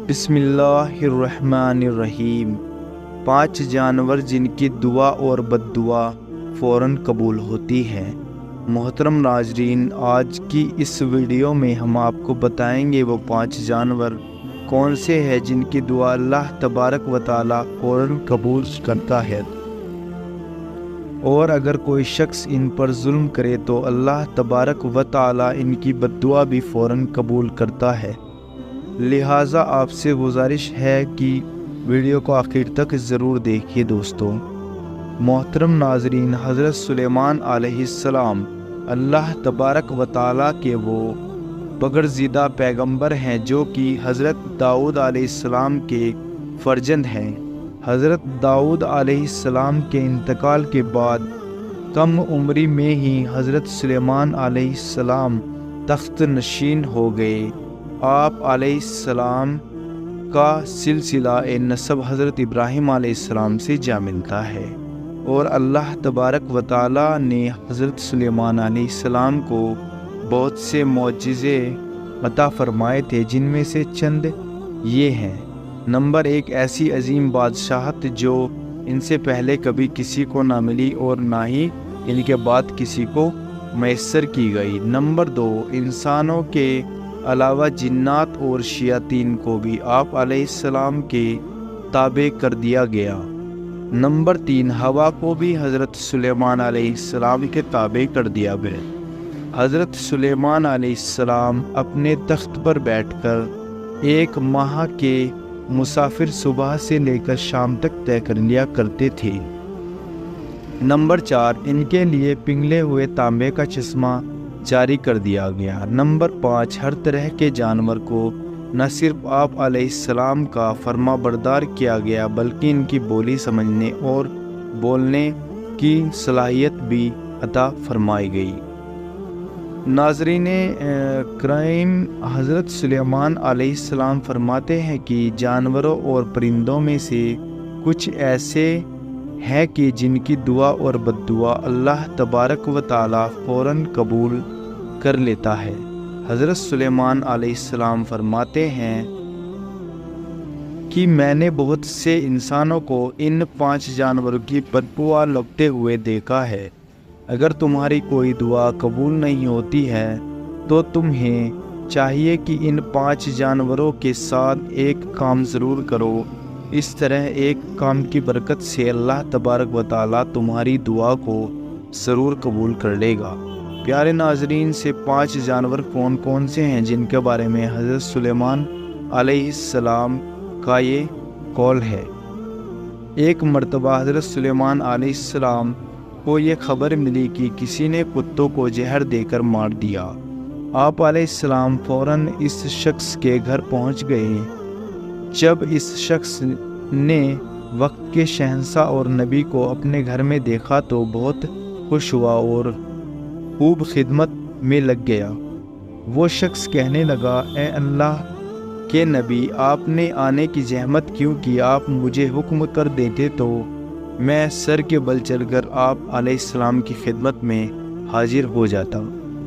بسم اللہ الرحمن الرحیم۔ 5 جانور جن کی دعا اور بد دعا فوراً قبول ہوتی ہے۔ محترم ناظرین، آج کی اس ویڈیو میں ہم آپ کو بتائیں گے وہ 5 جانور کون سے ہیں جن کی دعا اللہ تبارک و تعالی فوراً قبول کرتا ہے، اور اگر کوئی شخص ان پر ظلم کرے تو اللہ تبارک و تعالی ان کی بد دعا بھی فوراً قبول کرتا ہے۔ لہٰذا آپ سے گزارش ہے کہ ویڈیو کو آخر تک ضرور دیکھیے دوستو۔ محترم ناظرین، حضرت سلیمان علیہ السلام اللہ تبارک و تعالیٰ کے وہ برگزیدہ پیغمبر ہیں جو کہ حضرت داؤد علیہ السلام کے فرزند ہیں۔ حضرت داؤد علیہ السلام کے انتقال کے بعد کم عمری میں ہی حضرت سلیمان علیہ السلام تخت نشین ہو گئے۔ آپ علیہ السلام کا سلسلہ نسب حضرت ابراہیم علیہ السلام سے جا ملتا ہے، اور اللہ تبارک و تعالی نے حضرت سلیمان علیہ السلام کو بہت سے معجزے عطا فرمائے تھے، جن میں سے چند یہ ہیں۔ نمبر 1، ایسی عظیم بادشاہت جو ان سے پہلے کبھی کسی کو نہ ملی اور نہ ہی ان کے بعد کسی کو میسر کی گئی۔ نمبر 2، انسانوں کے علاوہ جنات اور شیاطین کو بھی آپ علیہ السلام کے تابع کر دیا گیا۔ نمبر 3، ہوا کو بھی حضرت سلیمان علیہ السلام کے تابع کر دیا گیا۔ حضرت سلیمان علیہ السلام اپنے تخت پر بیٹھ کر 1 ماہ کے مسافر صبح سے لے کر شام تک طے کر لیا کرتے تھے۔ نمبر 4، ان کے لیے پگھلے ہوئے تانبے کا چشمہ جاری کر دیا گیا۔ نمبر 5، ہر طرح کے جانور کو نہ صرف آپ علیہ السلام کا فرما بردار کیا گیا بلکہ ان کی بولی سمجھنے اور بولنے کی صلاحیت بھی عطا فرمائی گئی۔ ناظرین کریم، حضرت سلیمان علیہ السلام فرماتے ہیں کہ جانوروں اور پرندوں میں سے کچھ ایسے ہیں کہ جن کی دعا اور بد دعا اللہ تبارک و تعالی فوراً قبول کر لیتا ہے۔ حضرت سلیمان علیہ السلام فرماتے ہیں کہ میں نے بہت سے انسانوں کو ان 5 جانوروں کی بدبو لگتے ہوئے دیکھا ہے۔ اگر تمہاری کوئی دعا قبول نہیں ہوتی ہے تو تمہیں چاہیے کہ ان 5 جانوروں کے ساتھ ایک کام ضرور کرو۔ اس طرح ایک کام کی برکت سے اللہ تبارک و تعالی تمہاری دعا کو ضرور قبول کر لے گا۔ پیارے ناظرین، سے 5 جانور کون کون سے ہیں جن کے بارے میں حضرت سلیمان علیہ السلام کا یہ قول ہے۔ ایک مرتبہ حضرت سلیمان علیہ السلام کو یہ خبر ملی کہ کسی نے کتوں کو زہر دے کر مار دیا۔ آپ علیہ السلام فوراً اس شخص کے گھر پہنچ گئے۔ جب اس شخص نے وقت کے شہنشاہ اور نبی کو اپنے گھر میں دیکھا تو بہت خوش ہوا اور خوب خدمت میں لگ گیا۔ وہ شخص کہنے لگا، اے اللہ کے نبی، آپ نے آنے کی زحمت کیوں کی؟ آپ مجھے حکم کر دیتے تو میں سر کے بل چل کر آپ علیہ السلام کی خدمت میں حاضر ہو جاتا۔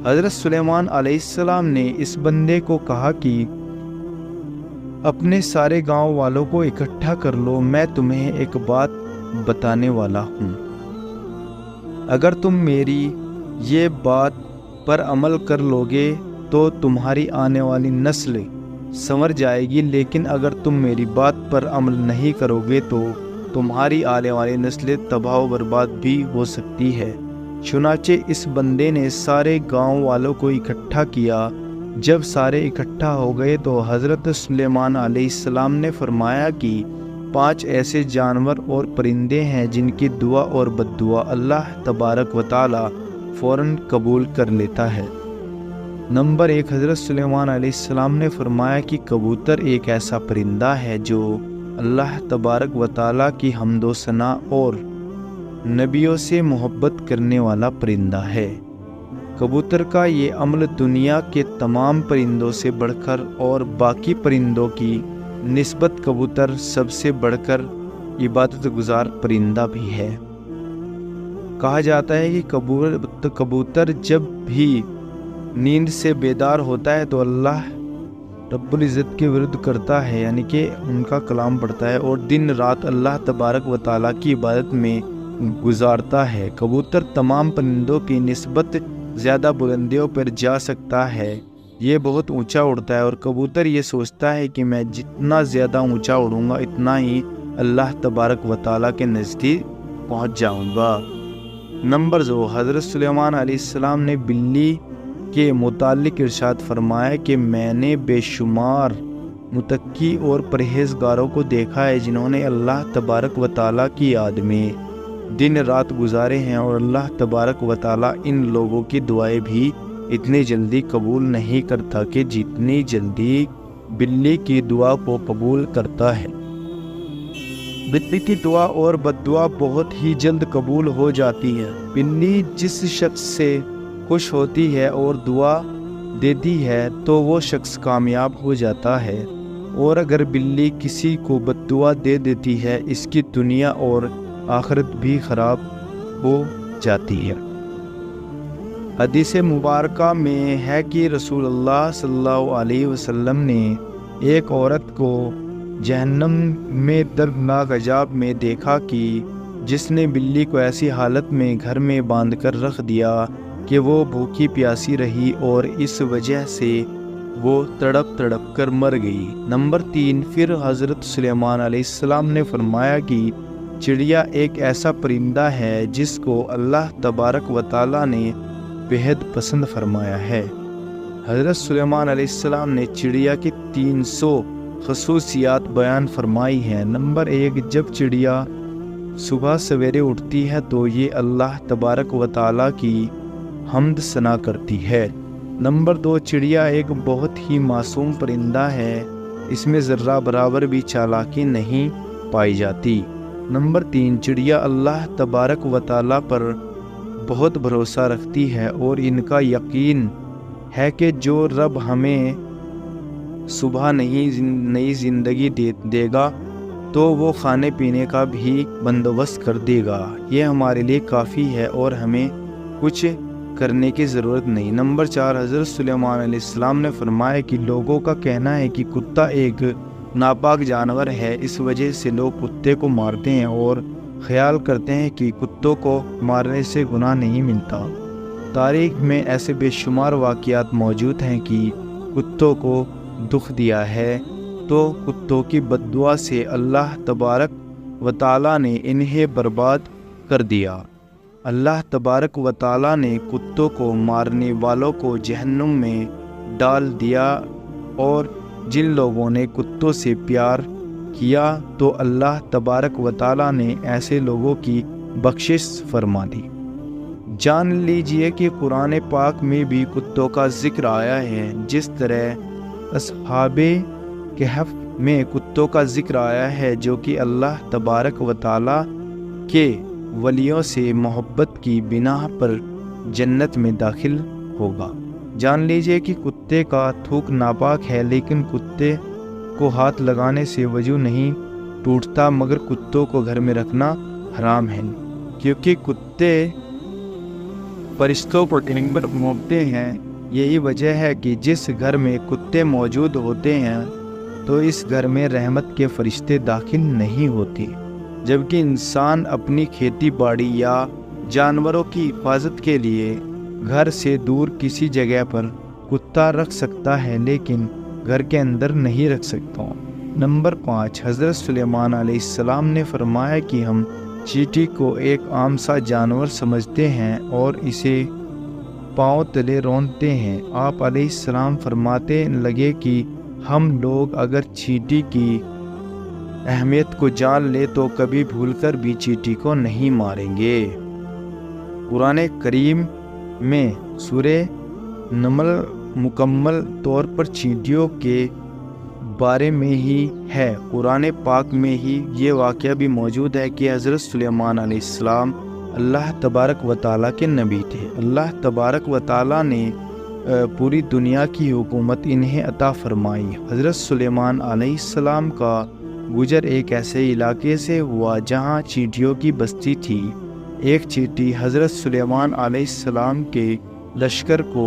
حضرت سلیمان علیہ السلام نے اس بندے کو کہا کہ اپنے سارے گاؤں والوں کو اکٹھا کر لو، میں تمہیں ایک بات بتانے والا ہوں۔ اگر تم میری یہ بات پر عمل کر لوگے تو تمہاری آنے والی نسل سنور جائے گی، لیکن اگر تم میری بات پر عمل نہیں کرو گے تو تمہاری آنے والی نسلیں تباہ و برباد بھی ہو سکتی ہے۔ چنانچہ اس بندے نے سارے گاؤں والوں کو اکٹھا کیا۔ جب سارے اکٹھا ہو گئے تو حضرت سلیمان علیہ السلام نے فرمایا کہ 5 ایسے جانور اور پرندے ہیں جن کی دعا اور بد دعا اللہ تبارک و تعالی فوراً قبول کر لیتا ہے۔ نمبر 1، حضرت سلیمان علیہ السلام نے فرمایا کہ کبوتر ایک ایسا پرندہ ہے جو اللہ تبارک و تعالی کی حمد و ثنا اور نبیوں سے محبت کرنے والا پرندہ ہے۔ کبوتر کا یہ عمل دنیا کے تمام پرندوں سے بڑھ کر اور باقی پرندوں کی نسبت کبوتر سب سے بڑھ کر عبادت گزار پرندہ بھی ہے۔ کہا جاتا ہے کہ کبوتر جب بھی نیند سے بیدار ہوتا ہے تو اللہ رب العزت کے ورد کرتا ہے، یعنی کہ ان کا کلام پڑھتا ہے اور دن رات اللہ تبارک و تعالیٰ کی عبادت میں گزارتا ہے۔ کبوتر تمام پرندوں کی نسبت زیادہ بلندیوں پر جا سکتا ہے، یہ بہت اونچا اڑتا ہے، اور کبوتر یہ سوچتا ہے کہ میں جتنا زیادہ اونچا اڑوں گا اتنا ہی اللہ تبارک و تعالیٰ کے نزدیک پہنچ جاؤں گا۔ نمبر 2، حضرت سلیمان علیہ السلام نے بلی کے متعلق ارشاد فرمایا کہ میں نے بے شمار متقی اور پرہیزگاروں کو دیکھا ہے جنہوں نے اللہ تبارک و تعالیٰ کی یاد میں دن رات گزارے ہیں، اور اللہ تبارک و تعالیٰ ان لوگوں کی دعائیں بھی اتنی جلدی قبول نہیں کرتا کہ جتنی جلدی بلی کی دعا کو قبول کرتا ہے۔ بلی کی دعا اور بد دعا بہت ہی جلد قبول ہو جاتی ہے۔ بلی جس شخص سے خوش ہوتی ہے اور دعا دیتی ہے تو وہ شخص کامیاب ہو جاتا ہے، اور اگر بلی کسی کو بد دعا دے دیتی ہے اس کی دنیا اور آخرت بھی خراب ہو جاتی ہے۔ حدیث مبارکہ میں ہے کہ رسول اللہ صلی اللہ علیہ وسلم نے ایک عورت کو جہنم میں دردناک عذاب میں دیکھا کہ جس نے بلی کو ایسی حالت میں گھر میں باندھ کر رکھ دیا کہ وہ بھوکی پیاسی رہی اور اس وجہ سے وہ تڑپ تڑپ کر مر گئی۔ نمبر 3، پھر حضرت سلیمان علیہ السلام نے فرمایا کہ چڑیا ایک ایسا پرندہ ہے جس کو اللہ تبارک و تعالیٰ نے بہت پسند فرمایا ہے۔ حضرت سلیمان علیہ السلام نے چڑیا کی 300 خصوصیات بیان فرمائی ہیں۔ نمبر 1، جب چڑیا صبح سویرے اٹھتی ہے تو یہ اللہ تبارک و تعالیٰ کی حمد ثنا کرتی ہے۔ نمبر 2، چڑیا ایک بہت ہی معصوم پرندہ ہے، اس میں ذرہ برابر بھی چالاکی نہیں پائی جاتی۔ نمبر 3، چڑیا اللہ تبارک و تعالیٰ پر بہت بھروسہ رکھتی ہے اور ان کا یقین ہے کہ جو رب ہمیں صبح نئی زندگی دے گا تو وہ کھانے پینے کا بھی بندوبست کر دے گا، یہ ہمارے لیے کافی ہے اور ہمیں کچھ کرنے کی ضرورت نہیں۔ نمبر 4، حضرت سلیمان علیہ السلام نے فرمایا کہ لوگوں کا کہنا ہے کہ کتا ایک ناپاک جانور ہے، اس وجہ سے لوگ کتے کو مارتے ہیں اور خیال کرتے ہیں کہ کتوں کو مارنے سے گناہ نہیں ملتا۔ تاریخ میں ایسے بے شمار واقعات موجود ہیں کہ کتوں کو دکھ دیا ہے تو کتوں کی بد دعا سے اللہ تبارک و تعالیٰ نے انہیں برباد کر دیا۔ اللہ تبارک و تعالیٰ نے کتوں کو مارنے والوں کو جہنم میں ڈال دیا، اور جن لوگوں نے کتوں سے پیار کیا تو اللہ تبارک و تعالیٰ نے ایسے لوگوں کی بخشش فرما دی۔ جان لیجئے کہ قرآن پاک میں بھی کتوں کا ذکر آیا ہے، جس طرح اصحاب کہف میں کتوں کا ذکر آیا ہے جو کہ اللہ تبارک و تعالیٰ کے ولیوں سے محبت کی بنا پر جنت میں داخل ہوگا۔ جان لیجئے کہ کتے کا تھوک ناپاک ہے، لیکن کتے کو ہاتھ لگانے سے وضو نہیں ٹوٹتا، مگر کتوں کو گھر میں رکھنا حرام ہے، کیونکہ کتے فرشتوں کو ٹھنبر بھونکتے ہیں۔ یہی وجہ ہے کہ جس گھر میں کتے موجود ہوتے ہیں تو اس گھر میں رحمت کے فرشتے داخل نہیں ہوتے، جبکہ انسان اپنی کھیتی باڑی یا جانوروں کی حفاظت کے لیے گھر سے دور کسی جگہ پر کتا رکھ سکتا ہے، لیکن گھر کے اندر نہیں رکھ سکتا۔ نمبر 5، حضرت سلیمان علیہ السلام نے فرمایا کہ ہم چیٹی کو ایک عام سا جانور سمجھتے ہیں اور اسے پاؤں تلے رونتے ہیں۔ آپ علیہ السلام فرماتے لگے کہ ہم لوگ اگر چیٹی کی اہمیت کو جان لے تو کبھی بھول کر بھی چیٹی کو نہیں ماریں گے۔ قرآن کریم میں سورہ نمل مکمل طور پر چیونٹیوں کے بارے میں ہی ہے۔ قرآن پاک میں ہی یہ واقعہ بھی موجود ہے کہ حضرت سلیمان علیہ السلام اللہ تبارک و تعالیٰ کے نبی تھے۔ اللہ تبارک و تعالیٰ نے پوری دنیا کی حکومت انہیں عطا فرمائی۔ حضرت سلیمان علیہ السلام کا گزر ایک ایسے علاقے سے ہوا جہاں چیونٹیوں کی بستی تھی۔ ایک چیونٹی حضرت سلیمان علیہ السلام کے لشکر کو